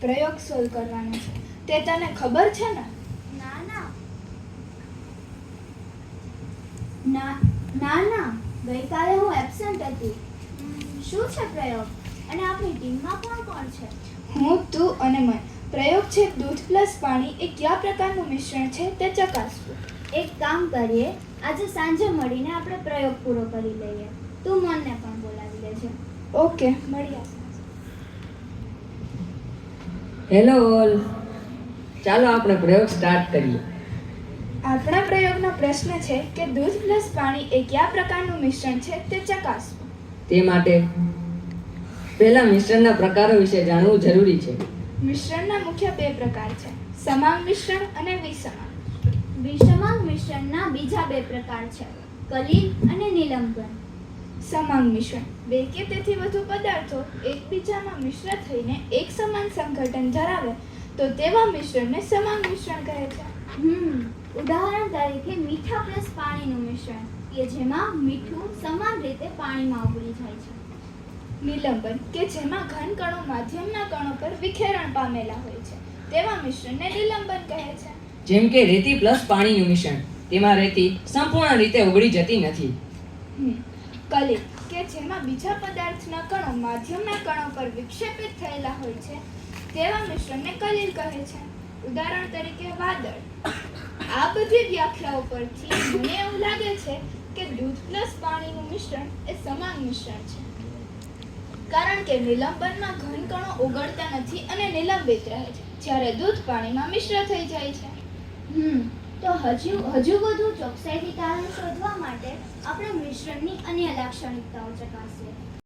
પ્રયોગ સોલ્વ કરવાનો છે. તે તને ખબર છે ને? ના ના ગઈકાલે હું એબસેન્ટ હતી. શું છે પ્રયોગ અને આપણી ટીમમાં કોણ કોણ છે? હું, તું અને મન. પ્રયોગ છે દૂધ પ્લસ પાણી એ કયા પ્રકારનું મિશ્રણ છે તે ચકાસવું. એક કામ કરીએ, આજે સાંજે મળીને આપણે પ્રયોગ પૂરો કરી લઈએ. તું મનને પણ બોલાવી લેજે. ઓકે, મળ્યા. હેલો ઓલ, ચાલો આપણે પ્રયોગ સ્ટાર્ટ કરીએ. આપણા પ્રયોગનો પ્રશ્ન છે કે દૂધ પ્લસ પાણી એ કયા પ્રકારનું મિશ્રણ છે તે ચકાસવું. તે માટે પહેલા મિશ્રણના પ્રકારો વિશે જાણવું જરૂરી છે. મિશ્રણના મુખ્ય બે પ્રકાર છે, સમાંગ મિશ્રણ અને વિષમાંગ. વિષમાંગ મિશ્રણના બીજા બે પ્રકાર છે, કલીલ અને નિલંબન. સમાંગ મિશ્રણ બે કે તેથી વધુ પદાર્થો એકબીજામાં મિશ્ર થઈને એક સમાન સંઘટન ધરાવે તો તેવા મિશ્રણને સમાંગ મિશ્રણ કહે છે. ઉદાહરણ તરીકે મીઠા પ્લસ પાણીનું મિશ્રણ કે જેમાં મીઠું સમાન રીતે પાણીમાં ઓગળી જાય છે. નિલંબન કે જેમાં ઘન કણો માધ્યમના કણો પર વિખેરણ પામેલા હોય છે તેવા મિશ્રણને નિલંબન કહે છે. જેમ કે રેતી પ્લસ પાણીનું મિશ્રણ, તેમાં રેતી સંપૂર્ણ રીતે ઓગળી જતી નથી. કલીલ કે જેમાં બીજા પદાર્થના કણો માધ્યમના કણો પર વિક્ષેપિત થયેલા હોય છે તેવા મિશ્રણને કલીલ કહે છે. ઉદાહરણ તરીકે વાદળ. આ બધી વ્યાખ્યાઓ પરથી મને એવું લાગે છે કે દૂધ પ્લસ પાણીનું મિશ્રણ એ સમાંગ મિશ્રણ છે, કારણ કે નિલંબનમાં ઘન કણો ઓગળતા નથી અને નિલંબિત રહે છે, જ્યારે દૂધ પાણીમાં મિશ્ર થઈ જાય છે. તો હજુ વધુ ચોકસાઈથી કારણ શોધવા માટે આપણે મિશ્રણની અન્ય લાક્ષણિકતાઓ ચકાસીએ.